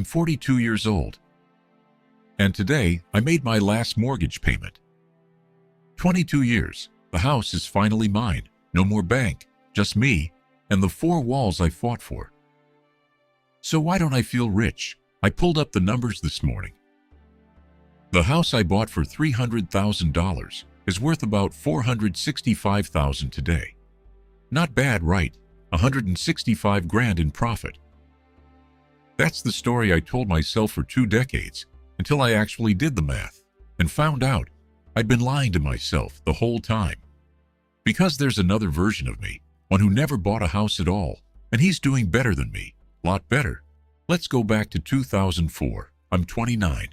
I'm 42 years old. And today, I made my last mortgage payment. 22 years. The house is finally mine. No more bank, just me and the 4 walls I fought for. So why don't I feel rich? I pulled up the numbers this morning. The house I bought for $300,000 is worth about $465,000 today. Not bad, right? 165 grand in profit. That's the story I told myself for 2 decades until I actually did the math and found out I'd been lying to myself the whole time. Because there's another version of me, one who never bought a house at all, and he's doing better than me, lot better. Let's go back to 2004. I'm 29.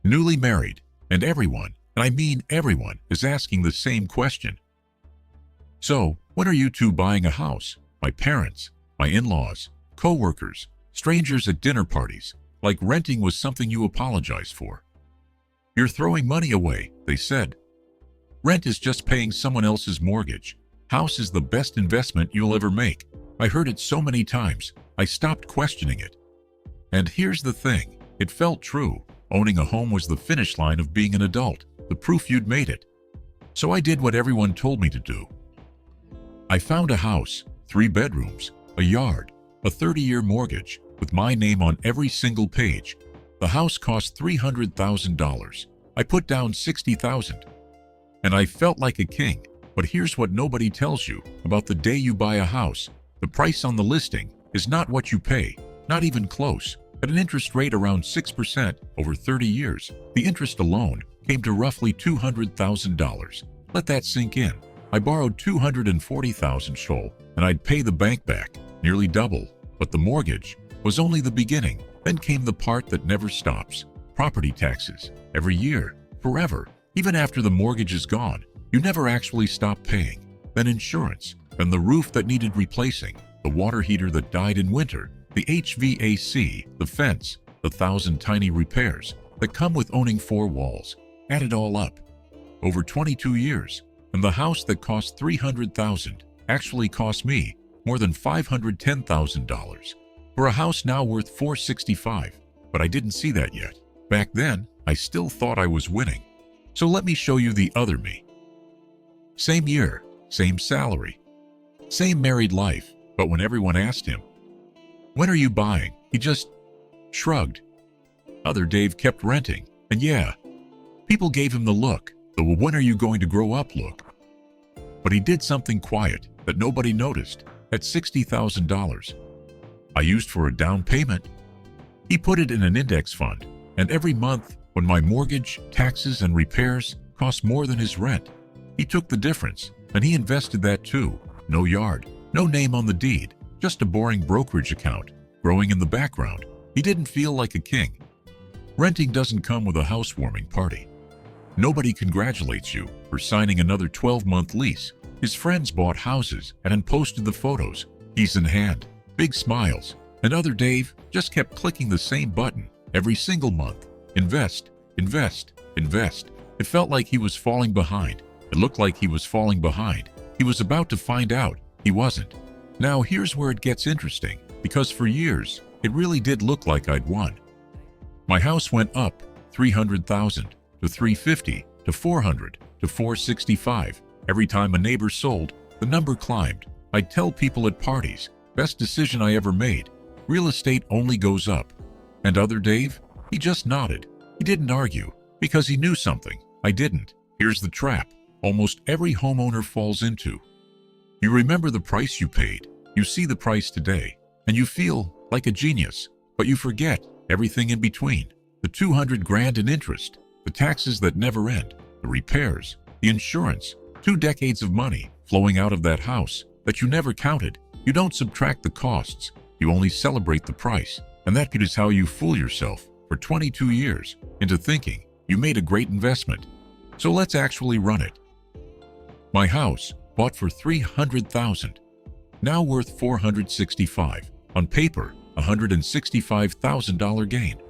Newly married, and everyone, and I mean everyone, is asking the same question. So, when are you two buying a house? My parents, my in-laws, co-workers, strangers at dinner parties, like renting was something you apologize for. You're throwing money away, they said. Rent is just paying someone else's mortgage. House is the best investment you'll ever make. I heard it so many times, I stopped questioning it. And here's the thing, it felt true. Owning a home was the finish line of being an adult, the proof you'd made it. So I did what everyone told me to do. I found a house, 3 bedrooms, a yard, a 30-year mortgage, with my name on every single page. The house cost $300,000. I put down $60,000. And I felt like a king. But here's what nobody tells you about the day you buy a house. The price on the listing is not what you pay, not even close. At an interest rate around 6% over 30 years, the interest alone came to roughly $200,000. Let that sink in. I borrowed $240,000 shoal, and I'd pay the bank back, nearly double. But the mortgage was only the beginning. Then came the part that never stops. Property taxes. Every year, forever. Even after the mortgage is gone, you never actually stop paying. Then insurance. Then the roof that needed replacing. The water heater that died in winter. The HVAC. The fence. The 1,000 tiny repairs that come with owning 4 walls. Add it all up. Over 22 years. And the house that cost $300,000 actually cost me more than $510,000. For a house now worth $465,000, but I didn't see that yet. Back then, I still thought I was winning. So let me show you the other me. Same year, same salary, same married life, but when everyone asked him, "When are you buying?" he just shrugged. Other Dave kept renting, and yeah, people gave him the look, the "when are you going to grow up" look. But he did something quiet that nobody noticed. At $60,000. I used for a down payment. He put it in an index fund, and every month, when my mortgage, taxes, and repairs cost more than his rent, he took the difference, and he invested that too. No yard, no name on the deed, just a boring brokerage account, growing in the background. He didn't feel like a king. Renting doesn't come with a housewarming party. Nobody congratulates you for signing another 12-month lease. His friends bought houses and posted the photos, keys in hand. Big smiles, and other Dave just kept clicking the same button every single month. Invest, invest, invest. It felt like he was falling behind. It looked like he was falling behind. He was about to find out he wasn't. Now here's where it gets interesting, because for years, it really did look like I'd won. My house went up $300,000 to $350,000 to $400,000 to $465,000. Every time a neighbor sold, the number climbed. I'd tell people at parties, best decision I ever made. Real estate only goes up. And other Dave? He just nodded. He didn't argue, because he knew something I didn't. Here's the trap almost every homeowner falls into. You remember the price you paid. You see the price today, and you feel like a genius, but you forget everything in between. The 200 grand in interest, the taxes that never end, the repairs, the insurance, 2 decades of money flowing out of that house that you never counted. You don't subtract the costs, you only celebrate the price. And that is how you fool yourself for 22 years into thinking you made a great investment. So let's actually run it. My house, bought for $300,000, now worth $465,000. On paper, $165,000 gain.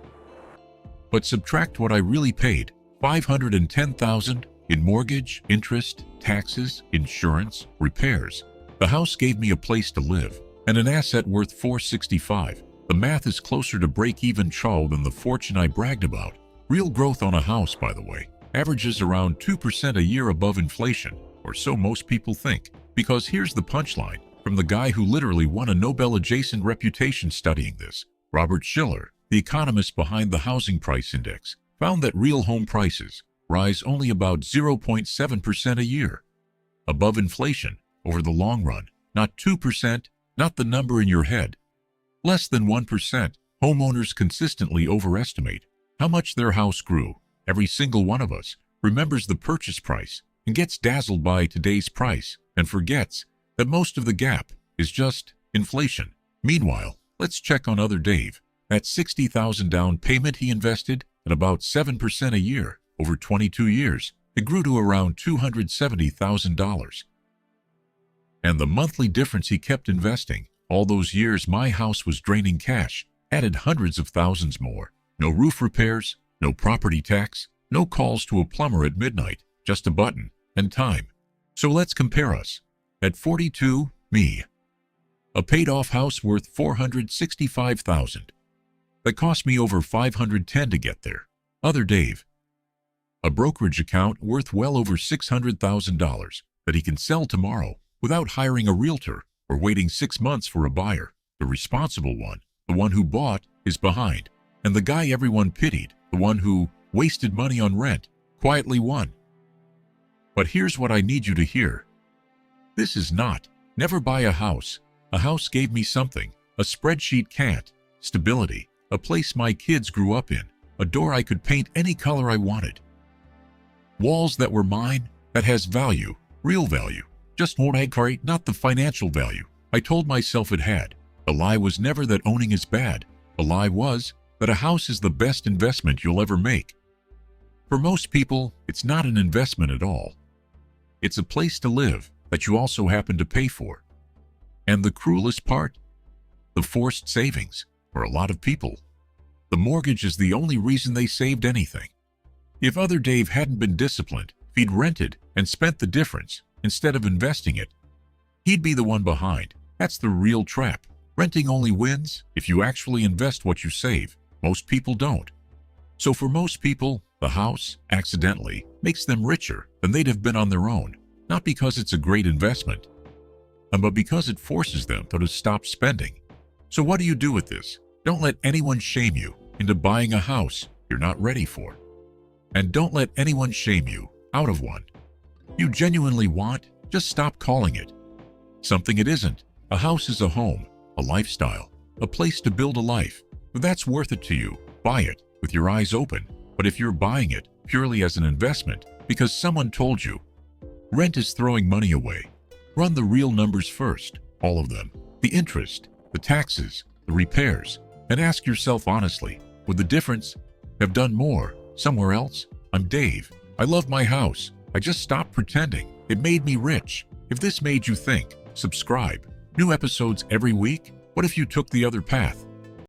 But subtract what I really paid, $510,000 in mortgage, interest, taxes, insurance, repairs. The house gave me a place to live and an asset worth $465,000. The math is closer to break-even chow than the fortune I bragged about. Real growth on a house, by the way, averages around 2% a year above inflation, or so most people think. Because here's the punchline from the guy who literally won a Nobel-adjacent reputation studying this. Robert Shiller, the economist behind the Housing Price Index, found that real home prices rise only about 0.7% a year, above inflation over the long run, not 2%, not the number in your head. Less than 1%. Homeowners consistently overestimate how much their house grew. Every single one of us remembers the purchase price and gets dazzled by today's price and forgets that most of the gap is just inflation. Meanwhile, let's check on other Dave. That $60,000 down payment he invested at about 7% a year over 22 years, it grew to around $270,000. And the monthly difference he kept investing, all those years my house was draining cash, added hundreds of thousands more. No roof repairs, no property tax, no calls to a plumber at midnight, just a button and time. So let's compare us. At 42, me. A paid-off house worth $465,000. That cost me over $510 to get there. Other Dave. A brokerage account worth well over $600,000 that he can sell tomorrow without hiring a realtor or waiting 6 months for a buyer. The responsible one, the one who bought, is behind. And the guy everyone pitied, the one who wasted money on rent, quietly won. But here's what I need you to hear. This is not, never buy a house. A house gave me something, a spreadsheet can't. Stability, a place my kids grew up in, a door I could paint any color I wanted. Walls that were mine, that has value, real value. Just what I create, not the financial value I told myself it had. The lie was never that owning is bad. The lie was that a house is the best investment you'll ever make. For most people, it's not an investment at all. It's a place to live that you also happen to pay for. And the cruelest part? The forced savings. For a lot of people, the mortgage is the only reason they saved anything. If other Dave hadn't been disciplined, if he'd rented and spent the difference instead of investing it, he'd be the one behind. That's the real trap. Renting only wins if you actually invest what you save. Most people don't. So for most people, the house, accidentally, makes them richer than they'd have been on their own. Not because it's a great investment, but because it forces them to stop spending. So what do you do with this? Don't let anyone shame you into buying a house you're not ready for. And don't let anyone shame you out of one you genuinely want. Just stop calling it something it isn't. A house is a home, a lifestyle, a place to build a life. If that's worth it to you, buy it with your eyes open. But if you're buying it purely as an investment because someone told you, rent is throwing money away. Run the real numbers first, all of them. The interest, the taxes, the repairs, and ask yourself honestly, would the difference have done more somewhere else? I'm Dave. I love my house. I just stopped pretending. It made me rich. If this made you think, subscribe. New episodes every week? What if you took the other path?